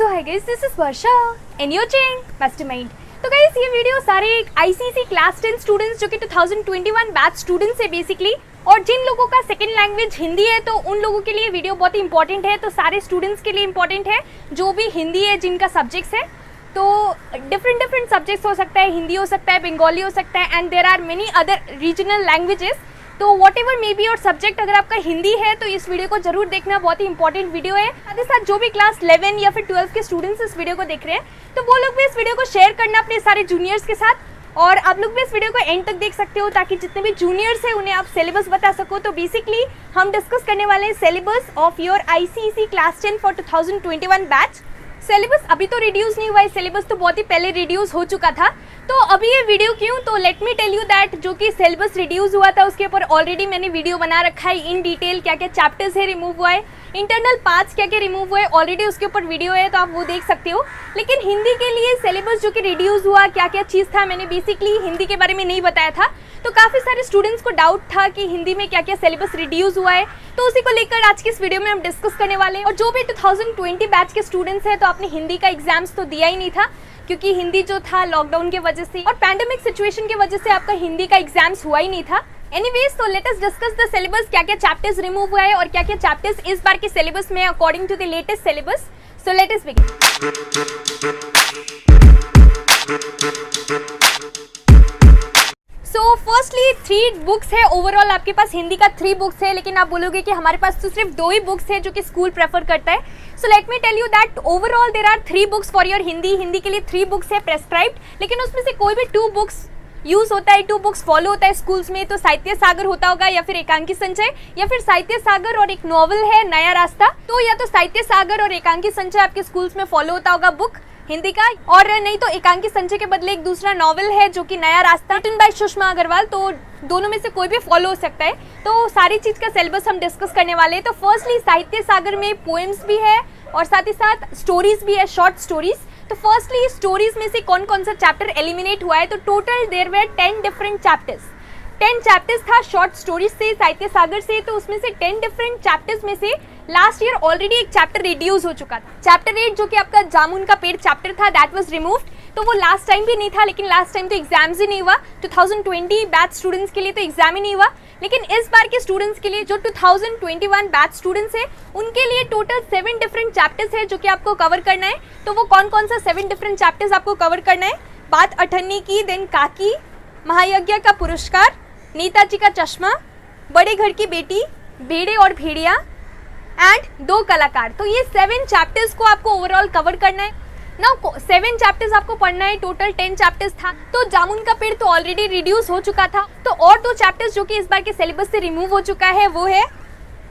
So hi guys, this is Varsha and you change mastermind. तो guys ये video सारे ICSE class 10 students जो कि 2021 बैच स्टूडेंट्स है बेसिकली, और जिन लोगों का सेकंड लैंग्वेज हिंदी है तो उन लोगों के लिए वीडियो बहुत ही इंपॉर्टेंट है। तो सारे स्टूडेंट्स के लिए इंपॉर्टेंट है जो भी हिंदी है, जिनका सब्जेक्ट्स है। तो डिफरेंट सब्जेक्ट्स हो सकता है, हिंदी हो सकता है, बंगाली हो सकता है, and there are many other regional languages. तो वॉट एवर मे बी और सब्जेक्ट अगर आपका हिंदी है तो इस वीडियो को जरूर देखना, बहुत ही इंपॉर्टेंट वीडियो है। साथ ही साथ जो भी क्लास 11 या फिर 12 के स्टूडेंट्स इस वीडियो को देख रहे हैं तो वो लोग भी इस वीडियो को शेयर करना अपने सारे जूनियर्स के साथ, और आप लोग भी इस वीडियो को एंड तक देख सकते हो ताकि जितने भी जूनियर्स हैं उन्हें आप सिलेबस बता सको। तो बेसिकली हम डिस्कस करने वाले हैं syllabus of your ICSE class 10 for 2021 batch. Syllabus अभी तो रिड्यूस नहीं हुआ है, सिलेबस तो बहुत ही पहले रिड्यूस हो चुका था। तो अभी ये वीडियो क्यों, तो let me tell you that जो कि सिलेबस रिड्यूस हुआ था उसके ऊपर ऑलरेडी मैंने वीडियो बना रखा है इन डिटेल, क्या क्या चैप्टर्स है रिमूव हुआ है, इंटरनल पार्ट्स क्या क्या रिमूव हुए, ऑलरेडी उसके ऊपर वीडियो है तो आप वो देख सकते हो। लेकिन हिंदी के लिए सिलेबस जो कि रिड्यूस हुआ, क्या क्या चीज़ था, मैंने बेसिकली हिंदी के बारे में नहीं बताया था। तो काफ़ी सारे स्टूडेंट्स को डाउट था कि हिंदी में क्या क्या सिलेबस रिड्यूस हुआ है, तो उसी को लेकर आज की इस वीडियो में हम डिस्कस करने वाले हैं। और जो भी 2020 बैच के स्टूडेंट्स हैं तो आपने हिंदी का एग्जाम्स तो दिया ही नहीं था, क्योंकि हिंदी जो था लॉकडाउन के वजह से और पैंडेमिक सिचुएशन की वजह से आपका हिंदी का एग्जाम्स हुआ ही नहीं था। एनीवेज, तो let us discuss the syllabus, क्या क्या चैप्टर्स रिमूव हुआ है और क्या क्या चैप्टर्स इस बार के सिलेबस में according to the latest syllabus. So let us begin. So firstly 3 books है ओवरऑल, आपके पास हिंदी का 3 बुक्स है, लेकिन आप बोलोगे कि हमारे पास तो सिर्फ 2 ही बुक्स है जो कि स्कूल प्रेफर करता है। So let me tell you that overall there are 3 books for your Hindi. Hindi के लिए 3 बुक्स है प्रेस्क्राइब्ड, लेकिन उसमें से कोई भी 2 बुक्स यूज होता है, 2 बुक्स फॉलो होता है स्कूल्स में। तो साहित्य सागर होता होगा या फिर एकांकी संचय, या फिर साहित्य सागर और एक नॉवल है नया रास्ता। तो या तो साहित्य सागर और एकांकी संचय आपके स्कूल्स में फॉलो होता होगा बुक हिंदी का, और नहीं तो एकांकी संचय के बदले एक दूसरा नॉवल है जो कि नया रास्ता, रिटन बाय सुषमा अग्रवाल। तो दोनों में से कोई भी फॉलो हो सकता है। तो सारी चीज का सिलेबस हम डिस्कस करने वाले हैं। तो फर्स्टली साहित्य सागर में पोएम्स भी है और साथ ही साथ स्टोरीज भी है, शॉर्ट स्टोरीज। तो फर्स्टली स्टोरीज में से कौन कौन सा चैप्टर एलिमिनेट हुआ है, तो total there were 10 different chapters. 10 chapters था शॉर्ट स्टोरीज से, साहित्य सागर से। तो उसमें से 10 डिफरेंट चैप्टर्स में से लास्ट ईयर ऑलरेडी एक चैप्टर रिड्यूस हो चुका था। चैप्टर 8 जो कि आपका जामुन का पेड़ चैप्टर था, दैट वाज रिमूव्ड। तो वो लास्ट टाइम भी नहीं था, लेकिन लास्ट टाइम तो एग्जाम्स ही नहीं हुआ। 2020 बैच स्टूडेंट्स के लिए तो एग्जाम ही नहीं हुआ, लेकिन इस बार के स्टूडेंट्स के लिए जो 2021 बैच स्टूडेंट्स है उनके लिए टोटल 7 डिफरेंट चैप्टर्स है जो कि आपको कवर करना है। तो वो कौन कौन सा 7 डिफरेंट चैप्टर्स आपको कवर करना है, बात अठन्नी की, देन काकी, महायज्ञ का पुरस्कार, नेताजी का चश्मा, बड़े घर की बेटी, भेड़े और भेड़िया एंड 2 कलाकार। तो ये 7 चैप्टर्स को आपको ओवरऑल कवर करना है ना। 7 चैप्टर्स आपको पढ़ना है, टोटल 10 चैप्टर्स था। तो जामुन का पेड़ तो ऑलरेडी रिड्यूस हो चुका था। तो और 2 चैप्टर्स जो कि इस बार के सिलेबस से रिमूव हो चुका है वो है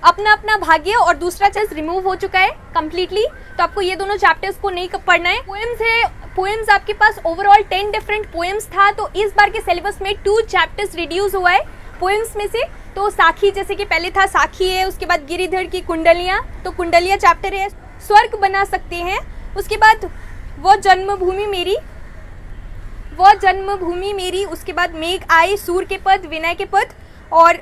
अपना अपना भाग्य, और दूसरा चीज रिमूव हो चुका है कम्प्लीटली। तो आपको ये दोनों चैप्टर्स को नहीं पढ़ना है। पोएम्स है, पोएम्स आपके पास ओवरऑल 10 डिफरेंट पोएम्स था। तो इस बार के सिलेबस में 2 चैप्टर्स रिड्यूस हुआ है पोएम्स में से। तो साखी, जैसे कि पहले था साखी है, उसके बाद गिरिधर की कुंडलियाँ, तो कुंडलियाँ चैप्टर है। स्वर्ग बना सकते हैं, उसके बाद वो जन्मभूमि मेरी, वो जन्मभूमि मेरी, उसके बाद मेघ आए, सूर के पद, विनय के पद, और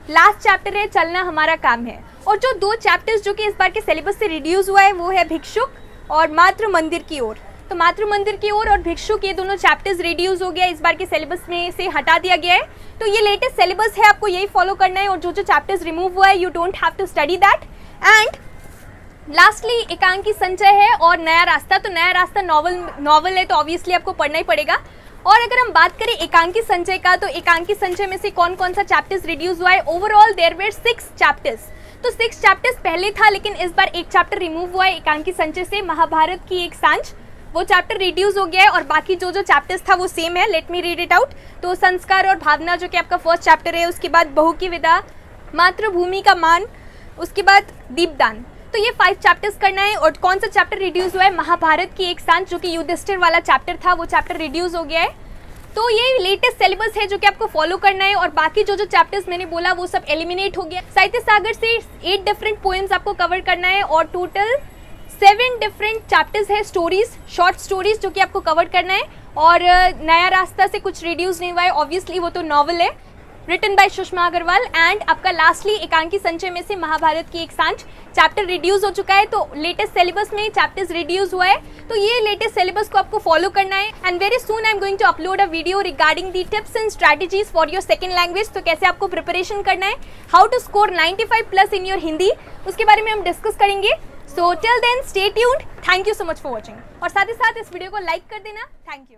लास्ट चैप्टर है चलना हमारा काम है। और जो 2 चैप्टर्स जो कि इस बार के सिलेबस से रिड्यूस हुआ है वो है भिक्षुक और मातृ मंदिर की ओर। तो मातृ मंदिर की ओर और भिक्षुक ये दोनों चैप्टर्स रिड्यूस हो गया, इस बार के सिलेबस में से हटा दिया गया है। तो ये लेटेस्ट सिलेबस है, आपको यही फॉलो करना है, और जो जो चैप्टर्स रिमूव हुआ है you don't have to study that. And lastly Ekanki Sanchay है और नया रास्ता। तो नया रास्ता नॉवल है तो ऑब्वियसली आपको पढ़ना ही पड़ेगा। और अगर हम बात करें एकांकी संचय का, तो एकांकी संचय में से कौन कौन सा चैप्टर्स रिड्यूस हुआ है, ओवरऑल देयर वर 6 चैप्टर्स। तो 6 चैप्टर्स पहले था, लेकिन इस बार एक चैप्टर रिमूव हुआ है एकांकी संचय से, महाभारत की एक सांझ, वो चैप्टर रिड्यूस हो गया है, और बाकी जो जो चैप्टर्स था वो सेम है। Let me read it out. तो संस्कार और भावना जो कि आपका फर्स्ट चैप्टर है, उसके बाद बहू की विदा, मातृभूमि का मान, उसके बाद दीपदान। तो ये 5 चैप्टर्स करना है। और कौन सा चैप्टर रिड्यूस हुआ है, महाभारत की एक सांझ, जो कि युधिष्ठिर वाला चैप्टर था, वो चैप्टर रिड्यूस हो गया है। तो ये लेटेस्ट सिलेबस है जो कि आपको फॉलो करना है, और बाकी जो जो चैप्टर्स मैंने बोला वो सब एलिमिनेट हो गया। साहित्य सागर से 8 डिफरेंट पोएम्स आपको कवर करना है, और टोटल 7 डिफरेंट चैप्टर्स है, स्टोरीज, शॉर्ट स्टोरीज जो कि आपको कवर करना है। और नया रास्ता से कुछ रिड्यूस नहीं हुआ है, ऑब्वियसली वो तो नॉवल है। Written by Sushma Agarwal. And आपका लास्टली एकांकी संचय में से महाभारत की एक सांच चैप्टर रिड्यूस हो चुका है, तो लेटेस्ट सिलेबस में चैप्टर्स रिड्यूस हुआ है, तो ये लेटेस्ट सिलेबस को आपको फॉलो करना है। And very soon I am going to upload a video regarding the tips and strategies for your second language, तो कैसे आपको प्रिपरेशन करना है, how to score 95+ in your Hindi, उसके बारे में हम डिस्कस करेंगे। So till then stay tuned, thank you so much for watching, और साथ ही साथ इस वीडियो को लाइक कर देना। Thank you.